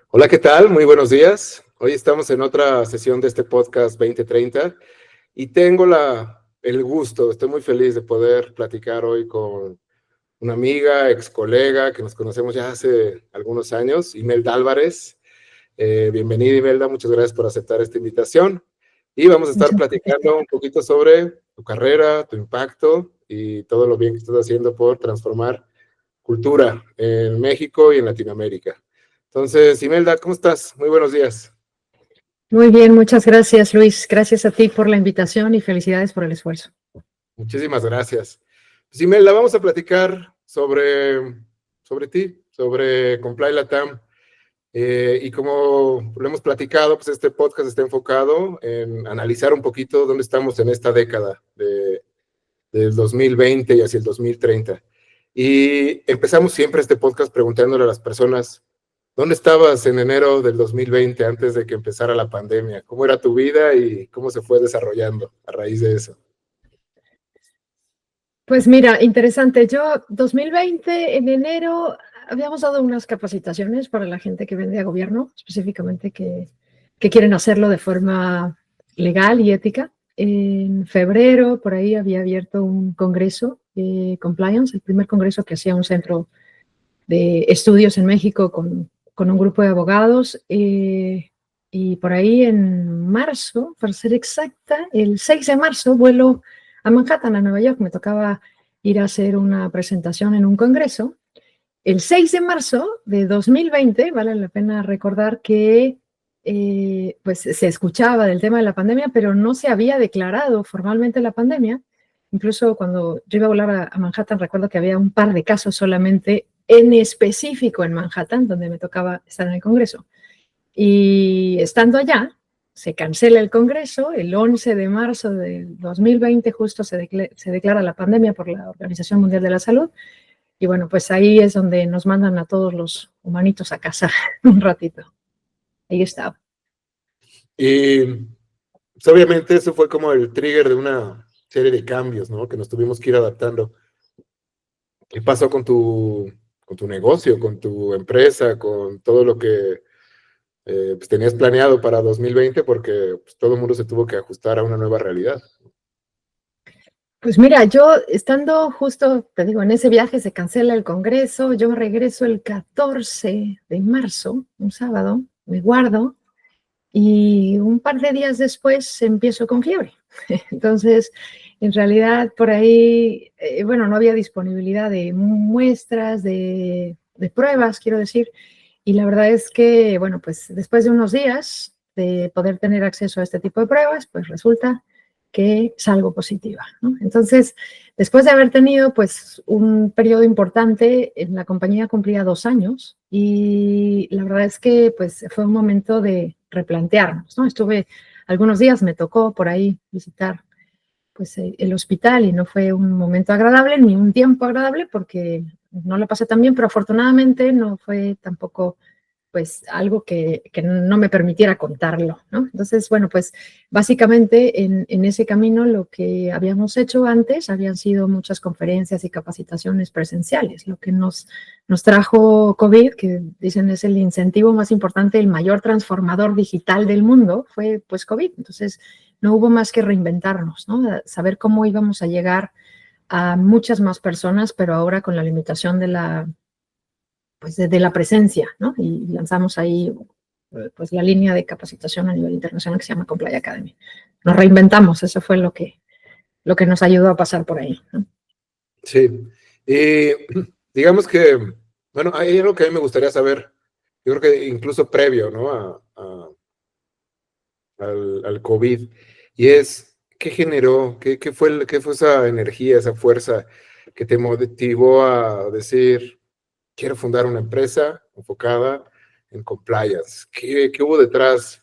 Hola, ¿qué tal? Muy buenos días. Hoy estamos en otra sesión de este podcast 2030 y tengo el gusto, estoy muy feliz de poder platicar hoy con una amiga, ex colega que nos conocemos ya hace algunos años, Imelda Álvarez. Bienvenida, Imelda, muchas gracias por aceptar esta invitación. Y vamos a estar Muchas gracias. platicando un poquito sobre tu carrera, tu impacto y todo lo bien que estás haciendo por transformar cultura en México y en Latinoamérica. Entonces, Imelda, ¿cómo estás? Muy buenos días. Muy bien, muchas gracias, Luis. Gracias a ti por la invitación y felicidades por el esfuerzo. Muchísimas gracias. Pues, Imelda, vamos a platicar sobre ti, sobre Comply Latam. Y como lo hemos platicado, pues este podcast está enfocado en analizar un poquito dónde estamos en esta década del 2020 y hacia el 2030. Y empezamos siempre este podcast preguntándole a las personas, ¿dónde estabas en enero del 2020 antes de que empezara la pandemia? ¿Cómo era tu vida y cómo se fue desarrollando a raíz de eso? Pues mira, interesante. Yo, 2020, en enero, habíamos dado unas capacitaciones para la gente que vende a gobierno, específicamente que quieren hacerlo de forma legal y ética. En febrero, por ahí, había abierto un congreso de compliance, el primer congreso que hacía un centro de estudios en México con un grupo de abogados. Y por ahí en marzo, para ser exacta, el 6 de marzo, vuelo a Manhattan, a Nueva York. Me tocaba ir a hacer una presentación en un congreso. El 6 de marzo de 2020, vale la pena recordar que pues se escuchaba del tema de la pandemia, pero no se había declarado formalmente la pandemia. Incluso cuando yo iba a volar a Manhattan, recuerdo que había un par de casos solamente en específico en Manhattan, donde me tocaba estar en el Congreso. Y estando allá, se cancela el Congreso. El 11 de marzo de 2020 justo se declara la pandemia por la Organización Mundial de la Salud. Y bueno, pues ahí es donde nos mandan a todos los humanitos a casa un ratito. Ahí estaba. Y pues, obviamente eso fue como el trigger de una serie de cambios, ¿no? Que nos tuvimos que ir adaptando. ¿Qué pasó con tu negocio, con tu empresa, con todo lo que pues tenías planeado para 2020? Porque pues, todo el mundo se tuvo que ajustar a una nueva realidad. Pues mira, yo estando justo, te digo, en ese viaje se cancela el Congreso, yo regreso el 14 de marzo, un sábado, me guardo y un par de días después empiezo con fiebre. Entonces, en realidad por ahí, bueno, no había disponibilidad de muestras, de pruebas, quiero decir, y la verdad es que, bueno, pues después de unos días de poder tener acceso a este tipo de pruebas, pues resulta que salgo positiva, ¿no? Entonces, después de haber tenido pues un periodo importante, en la compañía cumplía 2 años y la verdad es que pues fue un momento de replantearnos, ¿no? Estuve algunos días, me tocó por ahí visitar pues el hospital y no fue un momento agradable ni un tiempo agradable porque no lo pasé tan bien, pero afortunadamente no fue tampoco pues algo que no me permitiera contarlo, ¿no? Entonces, bueno, pues básicamente en ese camino lo que habíamos hecho antes habían sido muchas conferencias y capacitaciones presenciales. Lo que nos trajo COVID, que dicen es el incentivo más importante, el mayor transformador digital del mundo, fue pues COVID. Entonces, no hubo más que reinventarnos, ¿no? Saber cómo íbamos a llegar a muchas más personas, pero ahora con la limitación de la pues de la presencia, ¿no? Y lanzamos ahí pues la línea de capacitación a nivel internacional que se llama Comply Academy. Nos reinventamos, eso fue lo que nos ayudó a pasar por ahí, ¿no? Sí. Y digamos que, bueno, hay algo que a mí me gustaría saber, yo creo que incluso previo, ¿no? Al COVID, y es, ¿qué generó? ¿Qué fue esa energía, esa fuerza que te motivó a decir, quiero fundar una empresa enfocada en compliance? ¿Qué hubo detrás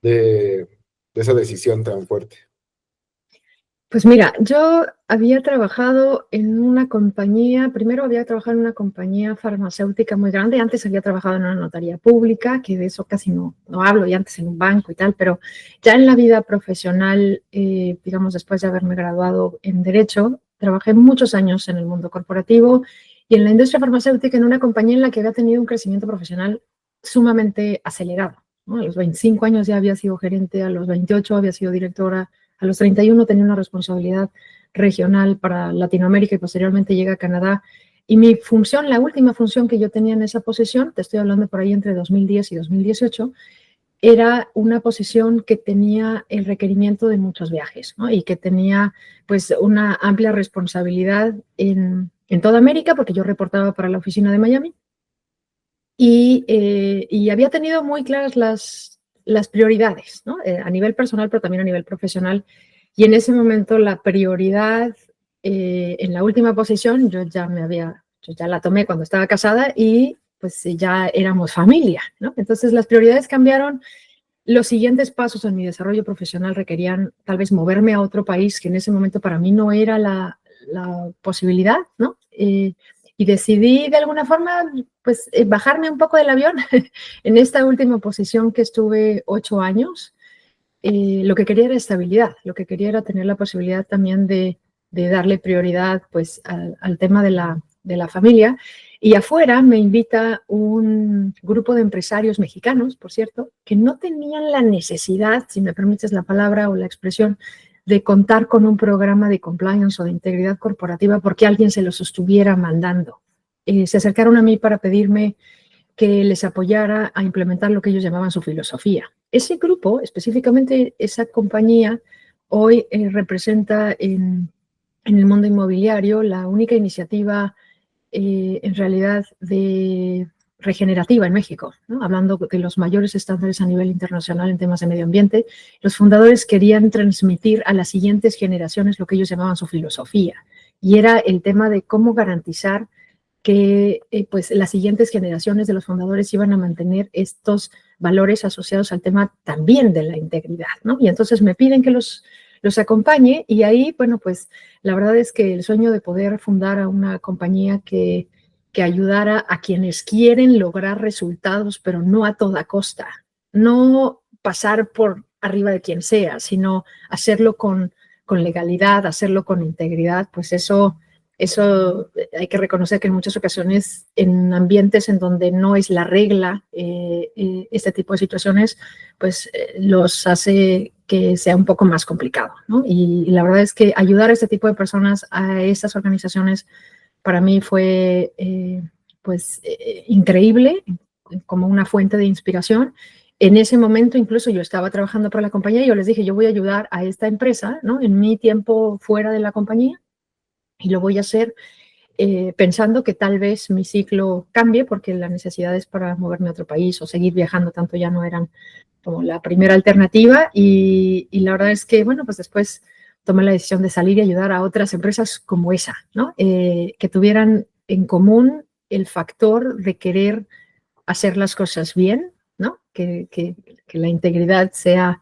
de esa decisión tan fuerte? Pues mira, yo había trabajado en una compañía, primero había trabajado en una compañía farmacéutica muy grande, antes había trabajado en una notaría pública, que de eso casi no hablo, y antes en un banco y tal, pero ya en la vida profesional, digamos, después de haberme graduado en Derecho, trabajé muchos años en el mundo corporativo y en la industria farmacéutica en una compañía en la que había tenido un crecimiento profesional sumamente acelerado, ¿no? A los 25 años ya había sido gerente, a los 28 había sido directora, a los 31 tenía una responsabilidad regional para Latinoamérica y posteriormente llega a Canadá. Y mi función, la última función que yo tenía en esa posición, te estoy hablando por ahí entre 2010 y 2018, era una posición que tenía el requerimiento de muchos viajes, ¿no? Y que tenía pues una amplia responsabilidad en toda América, porque yo reportaba para la oficina de Miami, y había tenido muy claras las prioridades, ¿no? A nivel personal, pero también a nivel profesional. Y en ese momento la prioridad en la última posición, yo ya la tomé cuando estaba casada y pues ya éramos familia, ¿no? Entonces las prioridades cambiaron. Los siguientes pasos en mi desarrollo profesional requerían tal vez moverme a otro país, que en ese momento para mí no era la posibilidad, ¿no? Y decidí de alguna forma, pues, bajarme un poco del avión en esta última posición que estuve 8 años. Lo que quería era estabilidad, lo que quería era tener la posibilidad también de darle prioridad, pues, al tema de la familia. Y afuera me invita un grupo de empresarios mexicanos, por cierto, que no tenían la necesidad, si me permites la palabra o la expresión, de contar con un programa de compliance o de integridad corporativa porque alguien se los estuviera mandando. Se acercaron a mí para pedirme que les apoyara a implementar lo que ellos llamaban su filosofía. Ese grupo, específicamente esa compañía, hoy representa en el mundo inmobiliario la única iniciativa en realidad regenerativa en México, ¿no? Hablando de los mayores estándares a nivel internacional en temas de medio ambiente. Los fundadores querían transmitir a las siguientes generaciones lo que ellos llamaban su filosofía, y era el tema de cómo garantizar que pues las siguientes generaciones de los fundadores iban a mantener estos valores asociados al tema también de la integridad, ¿no? Y entonces me piden que los acompañe, y ahí, bueno, pues la verdad es que el sueño de poder fundar a una compañía que ayudara a quienes quieren lograr resultados, pero no a toda costa, no pasar por arriba de quien sea, sino hacerlo con legalidad, hacerlo con integridad, pues eso hay que reconocer que en muchas ocasiones en ambientes en donde no es la regla, este tipo de situaciones, pues los hace que sea un poco más complicado, ¿no? Y la verdad es que ayudar a este tipo de personas, a estas organizaciones, para mí fue increíble, como una fuente de inspiración. En ese momento incluso yo estaba trabajando para la compañía y yo les dije, yo voy a ayudar a esta empresa, ¿no? En mi tiempo fuera de la compañía, y lo voy a hacer pensando que tal vez mi ciclo cambie porque las necesidades para moverme a otro país o seguir viajando tanto ya no eran como la primera alternativa, y la verdad es que, bueno, pues después tomé la decisión de salir y ayudar a otras empresas como esa, ¿no? Que tuvieran en común el factor de querer hacer las cosas bien, ¿no? Que la integridad sea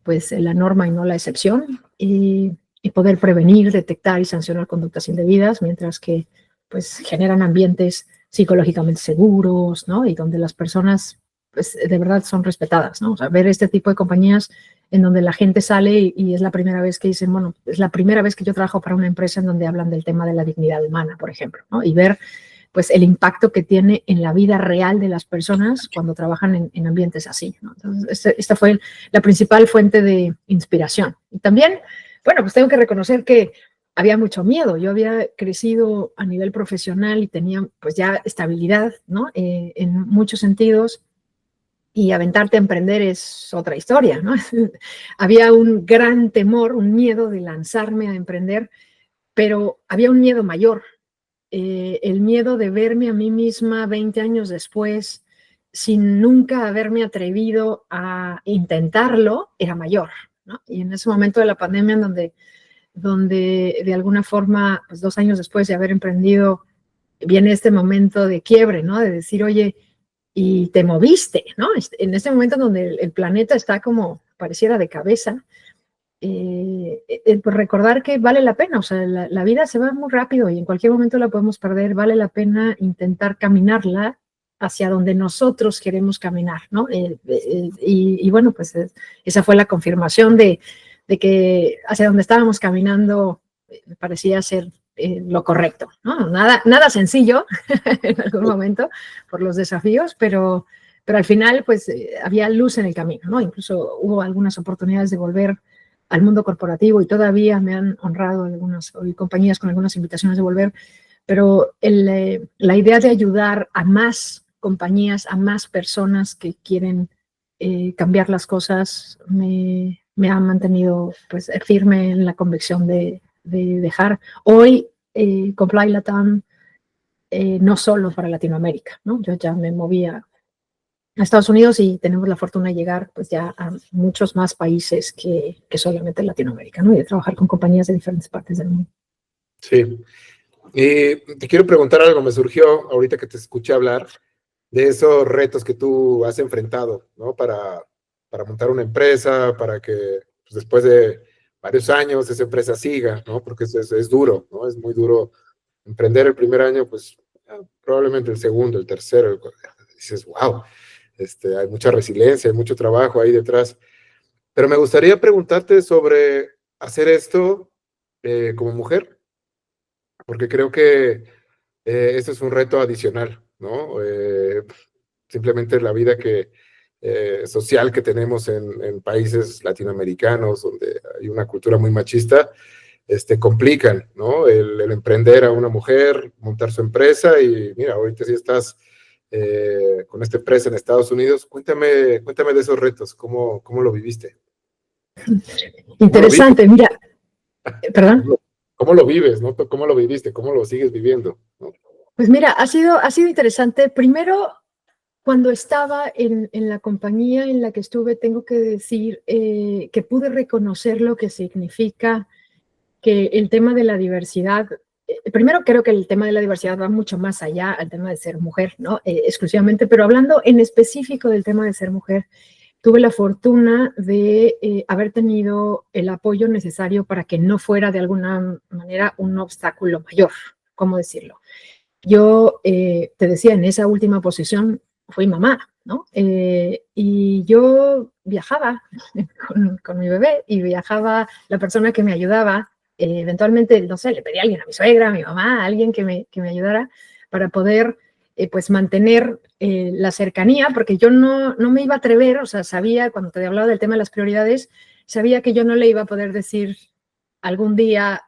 pues la norma y no la excepción, y poder prevenir, detectar y sancionar conductas indebidas, mientras que pues generan ambientes psicológicamente seguros, ¿no? Y donde las personas pues de verdad son respetadas, ¿no? O sea, ver este tipo de compañías en donde la gente sale y es la primera vez que dicen, bueno, es la primera vez que yo trabajo para una empresa en donde hablan del tema de la dignidad humana, por ejemplo, ¿no? Y ver pues el impacto que tiene en la vida real de las personas cuando trabajan en ambientes así, ¿no? Entonces, esta fue la principal fuente de inspiración. Y también, bueno, pues tengo que reconocer que había mucho miedo. Yo había crecido a nivel profesional y tenía pues ya estabilidad, ¿no? En muchos sentidos, y aventarte a emprender es otra historia, ¿no? Había un gran temor, un miedo de lanzarme a emprender, pero había un miedo mayor, el miedo de verme a mí misma 20 años después sin nunca haberme atrevido a intentarlo, era mayor, ¿no? Y en ese momento de la pandemia, en donde de alguna forma, pues 2 años después de haber emprendido, viene este momento de quiebre, ¿no? De decir, oye, y te moviste, ¿no? En este momento en donde el planeta está como pareciera de cabeza, pues recordar que vale la pena, o sea, la vida se va muy rápido y en cualquier momento la podemos perder, vale la pena intentar caminarla hacia donde nosotros queremos caminar, ¿no? Y bueno, pues esa fue la confirmación de que hacia donde estábamos caminando parecía ser lo correcto, ¿no? Nada sencillo en algún momento por los desafíos, pero pero al final, pues, había luz en el camino, ¿no? Incluso hubo algunas oportunidades de volver al mundo corporativo y todavía me han honrado algunas compañías con algunas invitaciones de volver, pero la idea de ayudar a más compañías, a más personas que quieren cambiar las cosas, me ha mantenido pues firme en la convicción de dejar. Hoy Comply Latam no solo para Latinoamérica, ¿no? Yo ya me moví a Estados Unidos y tenemos la fortuna de llegar pues ya a muchos más países que solamente Latinoamérica, ¿no? Y de trabajar con compañías de diferentes partes del mundo. Sí. Y te quiero preguntar algo, me surgió ahorita que te escuché hablar de esos retos que tú has enfrentado, ¿no? Para montar una empresa, para que pues, después de varios años esa empresa siga, ¿no? Porque es duro, ¿no? Es muy duro emprender el primer año, pues probablemente el segundo, el tercero, dices, wow, hay mucha resiliencia, hay mucho trabajo ahí detrás. Pero me gustaría preguntarte sobre hacer esto como mujer, porque creo que este es un reto adicional, ¿no? Simplemente la vida social que tenemos en países latinoamericanos, donde hay una cultura muy machista, complican, ¿no? El emprender a una mujer, montar su empresa y mira, ahorita sí estás con esta empresa en Estados Unidos. Cuéntame de esos retos, ¿cómo lo viviste? Interesante, mira, perdón. ¿Cómo lo vives, no? ¿Cómo lo viviste? ¿Cómo lo sigues viviendo? ¿No? Pues mira, ha sido interesante. Primero, cuando estaba en la compañía en la que estuve, tengo que decir que pude reconocer lo que significa que el tema de la diversidad, primero creo que el tema de la diversidad va mucho más allá al tema de ser mujer, ¿no? Exclusivamente, pero hablando en específico del tema de ser mujer, tuve la fortuna de haber tenido el apoyo necesario para que no fuera de alguna manera un obstáculo mayor, ¿cómo decirlo? Yo te decía, en esa última posición fui mamá, ¿no? Y yo viajaba con mi bebé y viajaba la persona que me ayudaba. Eventualmente, no sé, le pedí a alguien, a mi suegra, a mi mamá, a alguien que me ayudara para poder pues mantener la cercanía, porque yo no me iba a atrever, o sea, sabía, cuando te hablaba del tema de las prioridades, sabía que yo no le iba a poder decir algún día,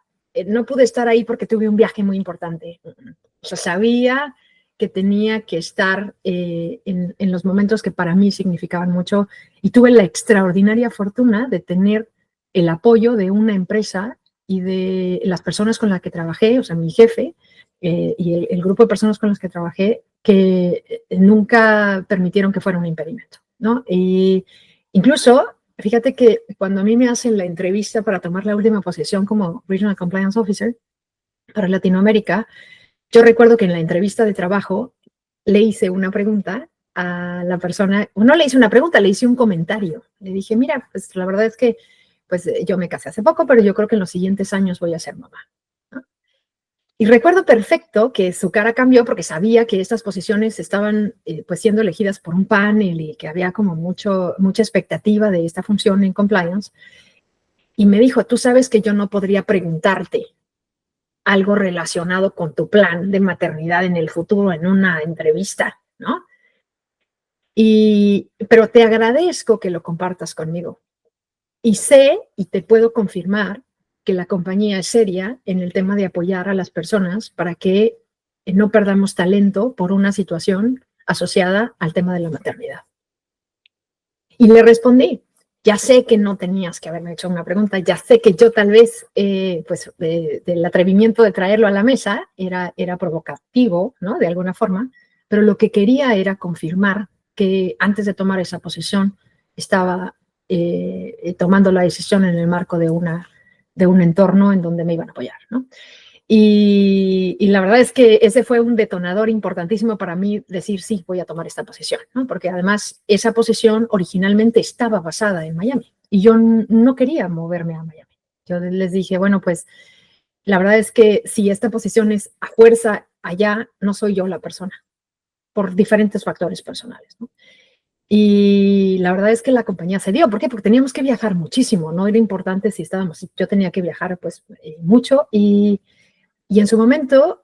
no pude estar ahí porque tuve un viaje muy importante. O sea, sabía que tenía que estar en los momentos que para mí significaban mucho y tuve la extraordinaria fortuna de tener el apoyo de una empresa y de las personas con las que trabajé, o sea, mi jefe y el grupo de personas con las que trabajé, que nunca permitieron que fuera un impedimento, ¿no? Y incluso, fíjate que cuando a mí me hacen la entrevista para tomar la última posición como Regional Compliance Officer para Latinoamérica, yo recuerdo que en la entrevista de trabajo le hice una pregunta a la persona, o no le hice una pregunta, le hice un comentario. Le dije, mira, pues la verdad es que pues yo me casé hace poco, pero yo creo que en los siguientes años voy a ser mamá, ¿no? Y recuerdo perfecto que su cara cambió porque sabía que estas posiciones estaban pues siendo elegidas por un panel y que había como mucha expectativa de esta función en compliance. Y me dijo, tú sabes que yo no podría preguntarte algo relacionado con tu plan de maternidad en el futuro en una entrevista, ¿no? Pero te agradezco que lo compartas conmigo. Y sé y te puedo confirmar que la compañía es seria en el tema de apoyar a las personas para que no perdamos talento por una situación asociada al tema de la maternidad. Y le respondí, ya sé que no tenías que haberme hecho una pregunta, ya sé que yo tal vez, pues, del atrevimiento de traerlo a la mesa era provocativo, ¿no? De alguna forma, pero lo que quería era confirmar que antes de tomar esa posición estaba tomando la decisión en el marco de un entorno en donde me iban a apoyar, ¿no? Y la verdad es que ese fue un detonador importantísimo para mí decir, sí, voy a tomar esta posición, ¿no? Porque además esa posición originalmente estaba basada en Miami y yo no quería moverme a Miami. Yo les dije, bueno, pues la verdad es que si esta posición es a fuerza allá, no soy yo la persona, por diferentes factores personales, ¿no? Y la verdad es que la compañía cedió. ¿Por qué? Porque teníamos que viajar muchísimo, no era importante si estábamos, yo tenía que viajar pues mucho y en su momento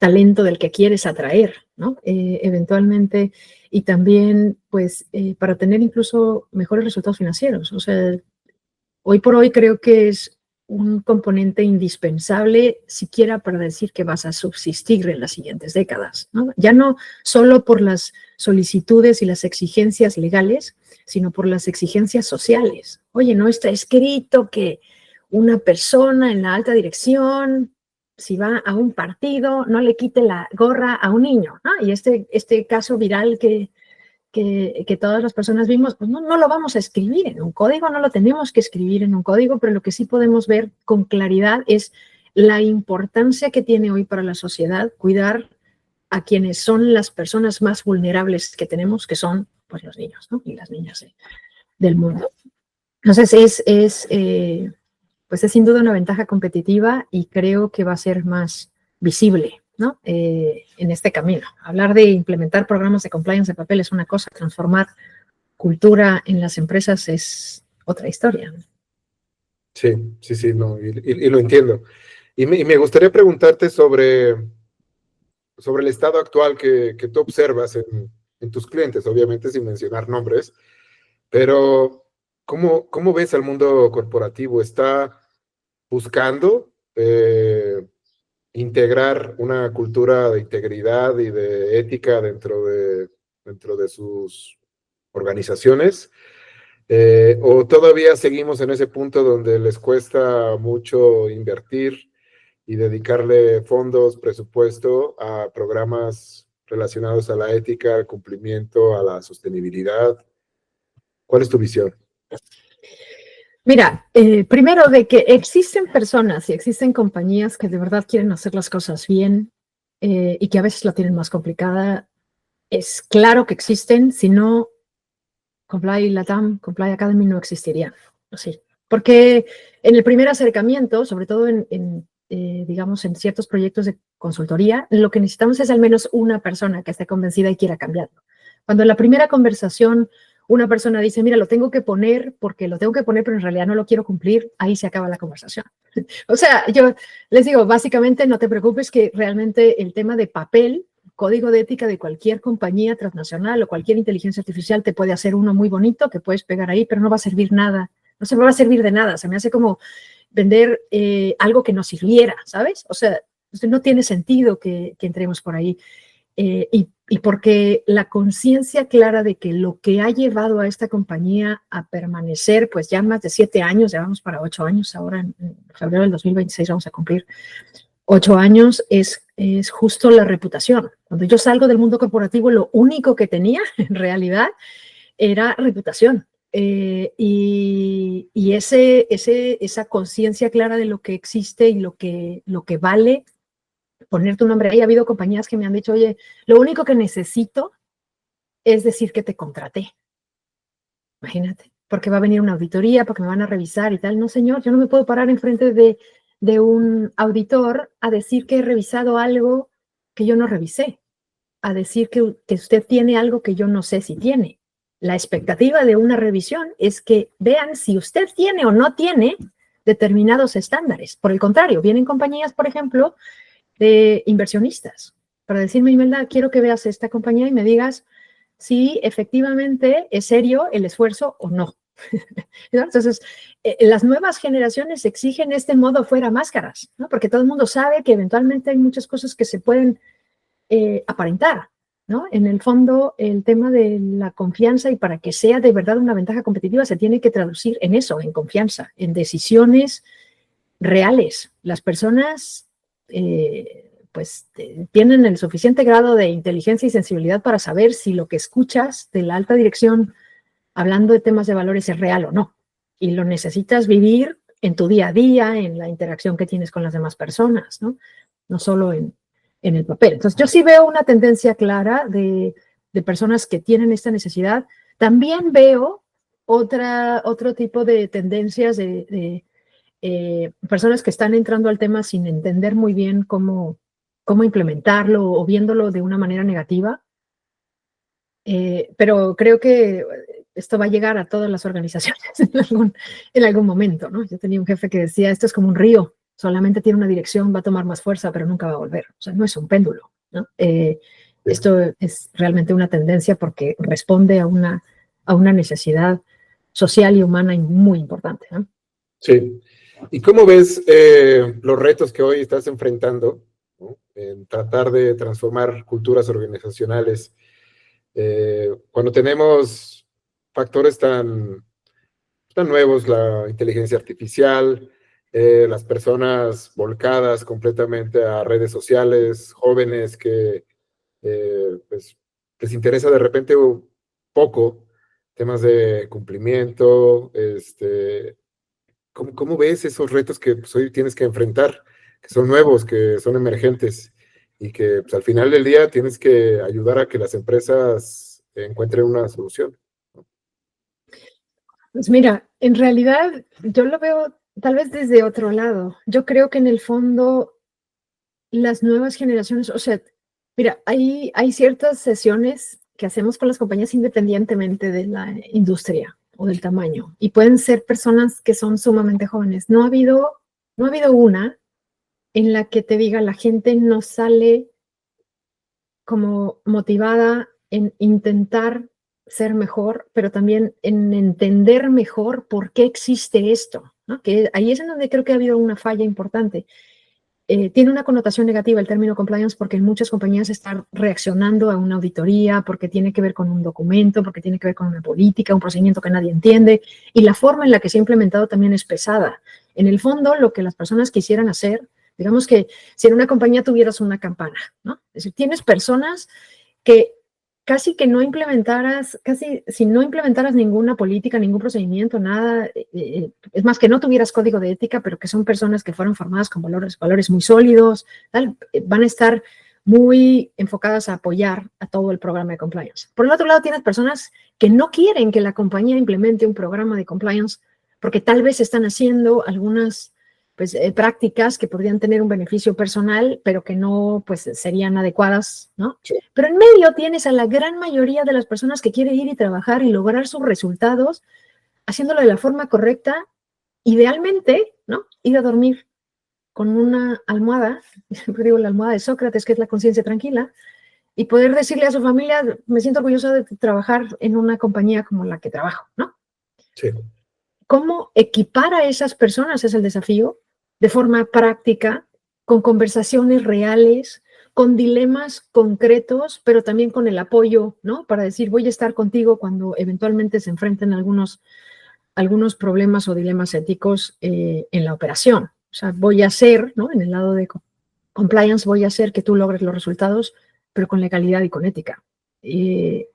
talento del que quieres atraer, ¿no? Eventualmente, y también, pues, para tener incluso mejores resultados financieros. O sea, hoy por hoy creo que es un componente indispensable siquiera para decir que vas a subsistir en las siguientes décadas, ¿no? Ya no solo por las solicitudes y las exigencias legales, sino por las exigencias sociales. Oye, no está escrito que una persona en la alta dirección, si va a un partido, no le quite la gorra a un niño, ¿no? Y este caso viral que todas las personas vimos, pues no lo vamos a escribir en un código, no lo tenemos que escribir en un código, pero lo que sí podemos ver con claridad es la importancia que tiene hoy para la sociedad cuidar a quienes son las personas más vulnerables que tenemos, que son pues los niños, ¿no? Y las niñas del mundo. Entonces pues es sin duda una ventaja competitiva y creo que va a ser más visible, ¿no? En este camino. Hablar de implementar programas de compliance de papel es una cosa, transformar cultura en las empresas es otra historia. Sí, sí, sí, no, y lo entiendo. Y me gustaría preguntarte sobre el estado actual que tú observas en tus clientes, obviamente sin mencionar nombres, pero ¿cómo ves al mundo corporativo? ¿Está buscando integrar una cultura de integridad y de ética dentro de sus organizaciones? ¿O todavía seguimos en ese punto donde les cuesta mucho invertir y dedicarle fondos, presupuesto a programas relacionados a la ética, al cumplimiento, a la sostenibilidad? ¿Cuál es tu visión? Mira, primero de que existen personas y existen compañías que de verdad quieren hacer las cosas bien y que a veces la tienen más complicada, es claro que existen, si no, Comply Latam, Comply Academy no existirían. Sí, porque en el primer acercamiento, sobre todo digamos, en ciertos proyectos de consultoría, lo que necesitamos es al menos una persona que esté convencida y quiera cambiarlo. Cuando en la primera conversación una persona dice, mira, lo tengo que poner porque lo tengo que poner, pero en realidad no lo quiero cumplir, ahí se acaba la conversación. O sea, yo les digo, básicamente no te preocupes que realmente el tema de papel, código de ética de cualquier compañía transnacional o cualquier inteligencia artificial te puede hacer uno muy bonito que puedes pegar ahí, pero no va a servir nada, no se me va a servir de nada. Se me hace como vender algo que nos sirviera, ¿sabes? O sea, no tiene sentido que entremos por ahí. Y porque la conciencia clara de que lo que ha llevado a esta compañía a permanecer, pues ya más de 7 años, ya vamos para 8 años, ahora en febrero del 2026 vamos a cumplir 8 años, es justo la reputación. Cuando yo salgo del mundo corporativo, lo único que tenía en realidad era reputación. Y esa conciencia clara de lo que existe y lo que vale, poner tu nombre ahí. Ha habido compañías que me han dicho, oye, lo único que necesito es decir que te contraté. Imagínate, porque va a venir una auditoría, porque me van a revisar y tal. No, señor, yo no me puedo parar enfrente de un auditor a decir que he revisado algo que yo no revisé, a decir que usted tiene algo que yo no sé si tiene. La expectativa de una revisión es que vean si usted tiene o no tiene determinados estándares. Por el contrario, vienen compañías, por ejemplo, de inversionistas para decirme, Imelda, quiero que veas esta compañía y me digas si efectivamente es serio el esfuerzo o no. Entonces, las nuevas generaciones exigen este modo fuera máscaras, ¿no? Porque todo el mundo sabe que eventualmente hay muchas cosas que se pueden aparentar, ¿no? En el fondo, el tema de la confianza, y para que sea de verdad una ventaja competitiva, se tiene que traducir en eso, en confianza, en decisiones reales. Las personas pues tienen el suficiente grado de inteligencia y sensibilidad para saber si lo que escuchas de la alta dirección hablando de temas de valores es real o no. Y lo necesitas vivir en tu día a día, en la interacción que tienes con las demás personas, ¿no? No solo en el papel. Entonces, yo sí veo una tendencia clara de personas que tienen esta necesidad. También veo otro tipo de tendencias de personas que están entrando al tema sin entender muy bien cómo implementarlo o viéndolo de una manera negativa. Pero creo que esto va a llegar a todas las organizaciones en algún momento, ¿no? Yo tenía un jefe que decía, esto es como un río, solamente tiene una dirección, va a tomar más fuerza, pero nunca va a volver. O sea, no es un péndulo, ¿no? Esto es realmente una tendencia porque responde a una necesidad social y humana muy importante, ¿no? Sí. ¿Y cómo ves los retos que hoy estás enfrentando, ¿no? En tratar de transformar culturas organizacionales? Cuando tenemos factores tan nuevos, la inteligencia artificial, las personas volcadas completamente a redes sociales, jóvenes que pues, les interesa de repente un poco temas de cumplimiento, ¿cómo ves esos retos que pues, hoy tienes que enfrentar, que son nuevos, que son emergentes y que pues, al final del día tienes que ayudar a que las empresas encuentren una solución? Pues mira, en realidad yo lo veo tal vez desde otro lado. Yo creo que en el fondo las nuevas generaciones, o sea, mira, hay ciertas sesiones que hacemos con las compañías independientemente de la industria o del tamaño, y pueden ser personas que son sumamente jóvenes. No ha habido una en la que te diga la gente no sale como motivada en intentar ser mejor, pero también en entender mejor por qué existe esto, ¿no? Que ahí es en donde creo que ha habido una falla importante. Tiene una connotación negativa el término compliance porque en muchas compañías están reaccionando a una auditoría, porque tiene que ver con un documento, porque tiene que ver con una política, un procedimiento que nadie entiende, y la forma en la que se ha implementado también es pesada. En el fondo, lo que las personas quisieran hacer, digamos que si en una compañía tuvieras una campana, ¿no? Es decir, tienes personas que casi que no implementaras, casi si no implementaras ninguna política, ningún procedimiento, nada, es más que no tuvieras código de ética, pero que son personas que fueron formadas con valores muy sólidos, tal, van a estar muy enfocadas a apoyar a todo el programa de compliance. Por el otro lado, tienes personas que no quieren que la compañía implemente un programa de compliance porque tal vez están haciendo algunas pues, prácticas que podrían tener un beneficio personal, pero que no pues, serían adecuadas, ¿no? Sí. Pero en medio tienes a la gran mayoría de las personas que quieren ir y trabajar y lograr sus resultados haciéndolo de la forma correcta, idealmente, ¿no? Ir a dormir con una almohada, digo la almohada de Sócrates, que es la conciencia tranquila, y poder decirle a su familia, me siento orgulloso de trabajar en una compañía como la que trabajo, ¿no? Sí. ¿Cómo equipar a esas personas es el desafío de forma práctica, con conversaciones reales, con dilemas concretos, pero también con el apoyo, ¿no? Para decir, voy a estar contigo cuando eventualmente se enfrenten algunos problemas o dilemas éticos en la operación. O sea, voy a hacer, ¿no? En el lado de compliance, voy a hacer que tú logres los resultados, pero con legalidad y con ética. Y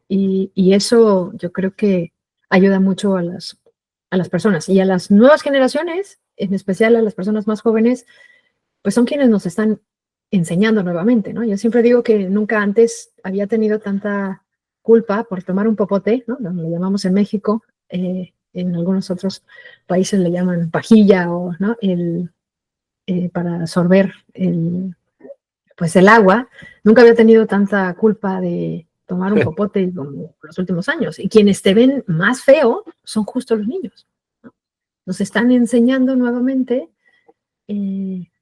eso yo creo que ayuda mucho a las personas y a las nuevas generaciones, en especial a las personas más jóvenes, pues son quienes nos están enseñando nuevamente, ¿no? Yo siempre digo que nunca antes había tenido tanta culpa por tomar un popote, ¿no? Lo llamamos en México, en algunos otros países le llaman pajilla o, ¿no? Para sorber pues el agua. Nunca había tenido tanta culpa de tomar un popote como los últimos años. Y quienes te ven más feo son justo los niños, ¿no? Nos están enseñando nuevamente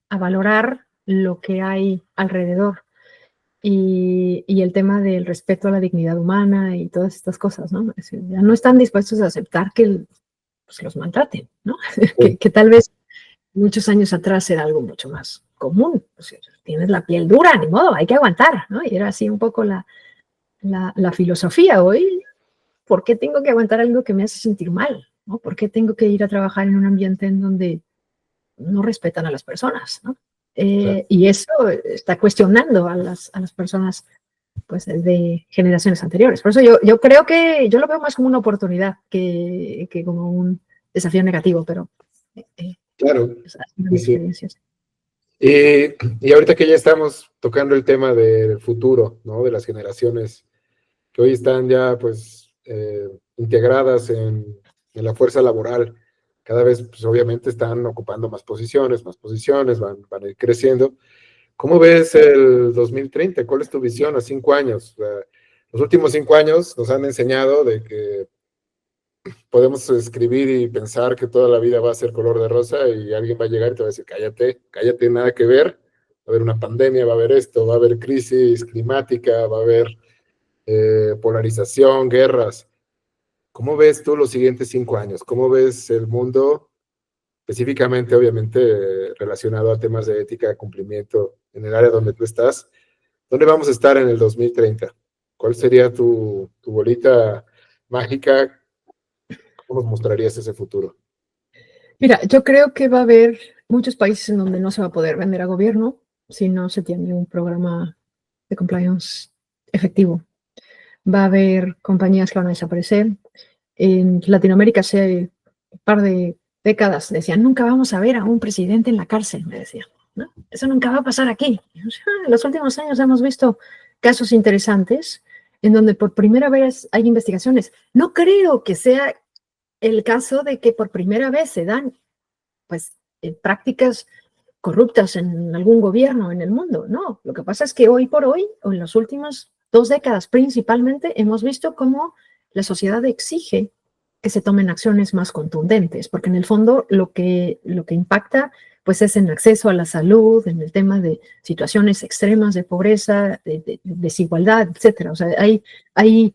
a valorar lo que hay alrededor y el tema del respeto a la dignidad humana y todas estas cosas, ¿no? Es decir, ya no están dispuestos a aceptar que pues, los maltraten, ¿no? que tal vez muchos años atrás era algo mucho más común. O sea, tienes la piel dura, ni modo, hay que aguantar, ¿no? Y era así un poco la filosofía. Hoy, ¿por qué tengo que aguantar algo que me hace sentir mal? ¿No? ¿Por qué tengo que ir a trabajar en un ambiente en donde no respetan a las personas, ¿no? Claro. Y eso está cuestionando a las personas pues, de generaciones anteriores. Por eso yo creo que yo lo veo más como una oportunidad que como un desafío negativo, pero Claro, pues, ha sido sí, mi sí. experiencia. Y ahorita que ya estamos tocando el tema del futuro, ¿no? De las generaciones que hoy están ya, pues, integradas en la fuerza laboral, cada vez, pues, obviamente están ocupando más posiciones, van a ir creciendo. ¿Cómo ves el 2030? ¿Cuál es tu visión a 5 años? O sea, los últimos 5 años nos han enseñado de que podemos escribir y pensar que toda la vida va a ser color de rosa y alguien va a llegar y te va a decir, cállate, cállate, nada que ver, va a haber una pandemia, va a haber esto, va a haber crisis climática, va a haber polarización, guerras. ¿Cómo ves tú los siguientes 5 años? ¿Cómo ves el mundo, específicamente, obviamente, relacionado a temas de ética, cumplimiento en el área donde tú estás? ¿Dónde vamos a estar en el 2030? ¿Cuál sería tu bolita mágica? ¿Cómo nos mostrarías ese futuro? Mira, yo creo que va a haber muchos países en donde no se va a poder vender a gobierno si no se tiene un programa de compliance efectivo. Va a haber compañías que van a desaparecer. En Latinoamérica hace un par de décadas decían, nunca vamos a ver a un presidente en la cárcel, me decían, ¿no? Eso nunca va a pasar aquí. O sea, en los últimos años hemos visto casos interesantes en donde por primera vez hay investigaciones. No creo que sea el caso de que por primera vez se dan pues prácticas corruptas en algún gobierno en el mundo. No, lo que pasa es que hoy por hoy, o en las últimas 2 décadas principalmente, hemos visto cómo la sociedad exige que se tomen acciones más contundentes, porque en el fondo lo que impacta pues es en acceso a la salud, en el tema de situaciones extremas de pobreza, de desigualdad, etcétera. O sea, hay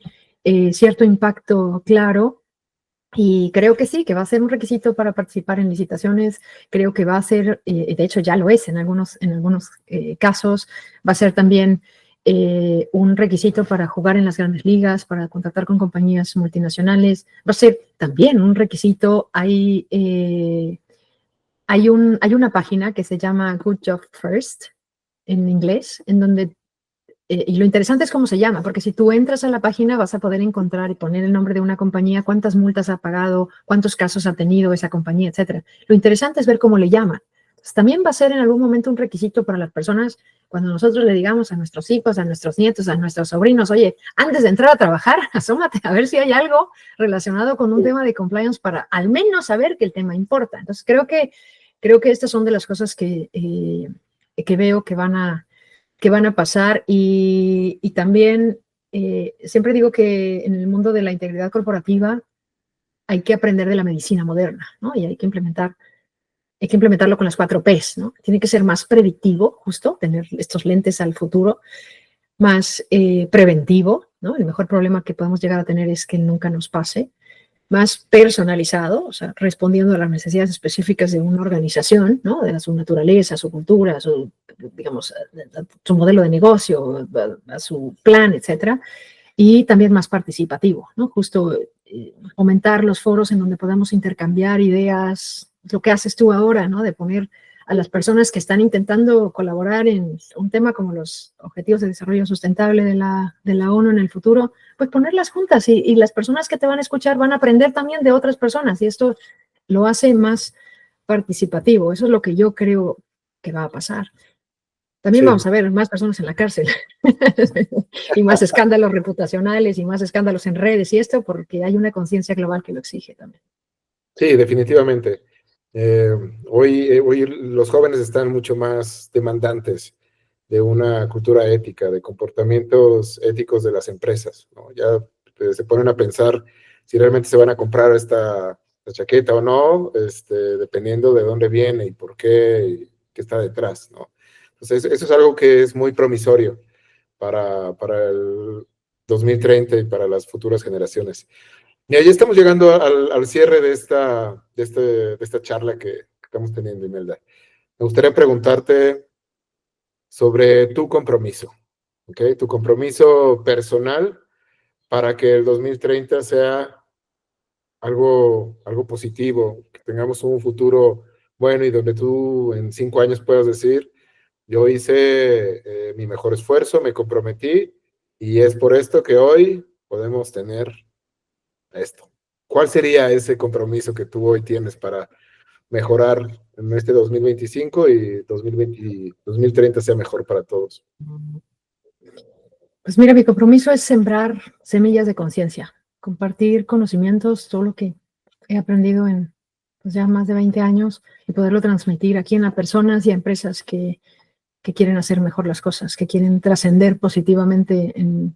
cierto impacto claro. Y creo que sí, que va a ser un requisito para participar en licitaciones. Creo que va a ser, de hecho ya lo es en algunos casos, va a ser también un requisito para jugar en las grandes ligas, para contratar con compañías multinacionales. Va a ser también un requisito. Hay una página que se llama Good Job First en inglés, en donde y lo interesante es cómo se llama, porque si tú entras a la página vas a poder encontrar y poner el nombre de una compañía, cuántas multas ha pagado, cuántos casos ha tenido esa compañía, etcétera. Lo interesante es ver cómo le llaman. Entonces, también va a ser en algún momento un requisito para las personas cuando nosotros le digamos a nuestros hijos, a nuestros nietos, a nuestros sobrinos, oye, antes de entrar a trabajar, asómate a ver si hay algo relacionado con un tema de compliance para al menos saber que el tema importa. Entonces, creo que estas son de las cosas que veo que van a pasar y también siempre digo que en el mundo de la integridad corporativa hay que aprender de la medicina moderna, ¿no? Y hay que implementarlo con las 4 Ps, ¿no? Tiene que ser más predictivo, justo, tener estos lentes al futuro, más preventivo, ¿no? El mejor problema que podemos llegar a tener es que nunca nos pase, más personalizado, o sea, respondiendo a las necesidades específicas de una organización, ¿no? De su naturaleza, su cultura, su, digamos, su modelo de negocio, a su plan, etcétera. Y también más participativo, ¿no? Justo aumentar los foros en donde podamos intercambiar ideas, lo que haces tú ahora, ¿no? De poner a las personas que están intentando colaborar en un tema como los Objetivos de Desarrollo Sustentable de la ONU en el futuro, pues ponerlas juntas y las personas que te van a escuchar van a aprender también de otras personas y esto lo hace más participativo. Eso es lo que yo creo que va a pasar. También Sí. vamos a ver más personas en la cárcel y más escándalos reputacionales y más escándalos en redes y esto porque hay una conciencia global que lo exige también. Sí, definitivamente. Hoy los jóvenes están mucho más demandantes de una cultura ética, de comportamientos éticos de las empresas, ¿no? Ya se ponen a pensar si realmente se van a comprar esta chaqueta o no, dependiendo de dónde viene y por qué, y qué está detrás, ¿no? Entonces, eso es algo que es muy promisorio para el 2030 y para las futuras generaciones. Mira, ya estamos llegando al cierre de esta charla que estamos teniendo, Imelda. Me gustaría preguntarte sobre tu compromiso, ¿ok? Tu compromiso personal para que el 2030 sea algo positivo, que tengamos un futuro bueno y donde tú en 5 años puedas decir, yo hice mi mejor esfuerzo, me comprometí y es por esto que hoy podemos tener esto. ¿Cuál sería ese compromiso que tú hoy tienes para mejorar en este 2025 y 2030 sea mejor para todos? Pues mira, mi compromiso es sembrar semillas de conciencia, compartir conocimientos, todo lo que he aprendido en pues ya más de 20 años y poderlo transmitir aquí en a personas y a empresas que quieren hacer mejor las cosas, que quieren trascender positivamente en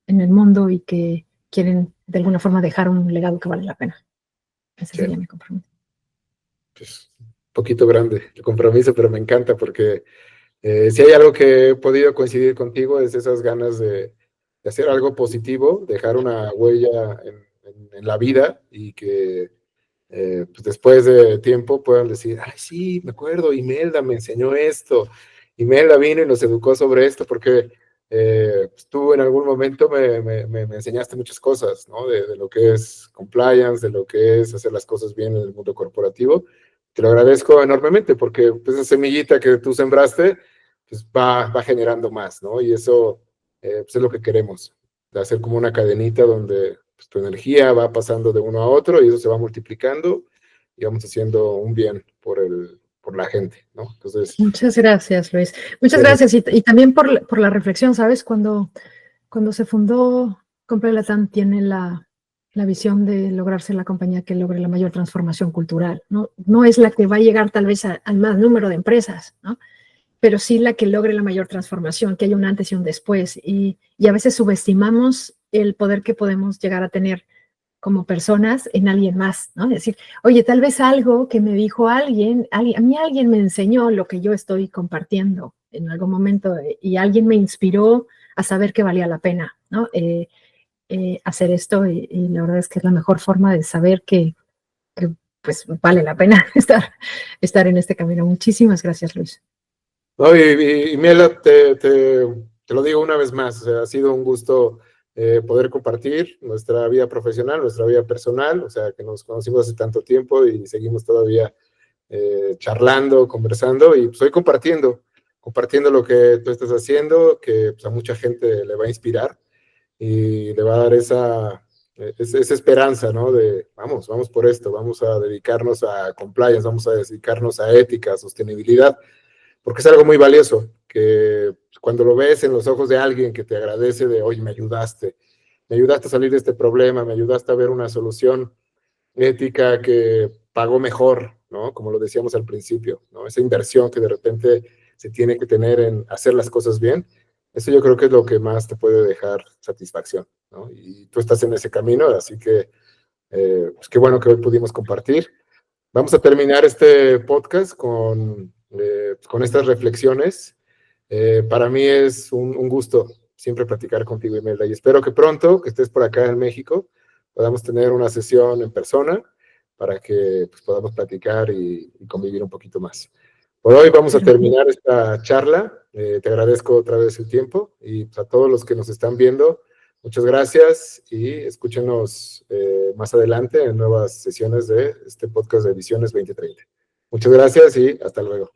el mundo y que quieren de alguna forma dejar un legado que vale la pena. Ese Sí. sería mi compromiso. Pues, un poquito grande el compromiso, pero me encanta porque si hay algo que he podido coincidir contigo es esas ganas de hacer algo positivo, dejar una huella en la vida y que pues después de tiempo puedan decir, ay, sí, me acuerdo, Imelda me enseñó esto, Imelda vino y nos educó sobre esto, porque pues tú en algún momento me enseñaste muchas cosas, ¿no? De lo que es compliance, de lo que es hacer las cosas bien en el mundo corporativo. Te lo agradezco enormemente porque pues, esa semillita que tú sembraste, pues va generando más, ¿no? Y eso pues, es lo que queremos, de hacer como una cadenita donde pues, tu energía va pasando de uno a otro y eso se va multiplicando y vamos haciendo un bien por la gente, ¿no? Entonces, Muchas gracias, Luis. Muchas gracias. Y también por la reflexión, ¿sabes? Cuando se fundó Compray Latam, tiene la visión de lograr ser la compañía que logre la mayor transformación cultural, ¿no? No es la que va a llegar tal vez al más número de empresas, ¿no? Pero sí la que logre la mayor transformación, que haya un antes y un después. Y a veces subestimamos el poder que podemos llegar a tener como personas en alguien más, ¿no? Es decir, oye, tal vez algo que me dijo alguien, a mí alguien me enseñó lo que yo estoy compartiendo en algún momento y alguien me inspiró a saber que valía la pena, ¿no? Hacer esto y la verdad es que es la mejor forma de saber que pues vale la pena estar en este camino. Muchísimas gracias, Luis. no, y Miela, te lo digo una vez más, o sea, ha sido un gusto poder compartir nuestra vida profesional, nuestra vida personal, o sea, que nos conocimos hace tanto tiempo y seguimos todavía charlando, conversando y estoy compartiendo lo que tú estás haciendo, que pues, a mucha gente le va a inspirar y le va a dar esa esperanza, ¿no? De vamos por esto, vamos a dedicarnos a compliance, vamos a dedicarnos a ética, a sostenibilidad, porque es algo muy valioso, que cuando lo ves en los ojos de alguien que te agradece de, oye, me ayudaste a salir de este problema, me ayudaste a ver una solución ética que pagó mejor, ¿no? Como lo decíamos al principio, ¿no? Esa inversión que de repente se tiene que tener en hacer las cosas bien, eso yo creo que es lo que más te puede dejar satisfacción, ¿no? Y tú estás en ese camino, así que pues qué bueno que hoy pudimos compartir. Vamos a terminar este podcast con estas reflexiones. Para mí es un gusto siempre platicar contigo, Imelda, y espero que pronto, que estés por acá en México, podamos tener una sesión en persona para que pues, podamos platicar y convivir un poquito más. Por hoy vamos a terminar esta charla. Te agradezco otra vez el tiempo y pues, a todos los que nos están viendo, muchas gracias y escúchenos más adelante en nuevas sesiones de este podcast de Visiones 2030. Muchas gracias y hasta luego.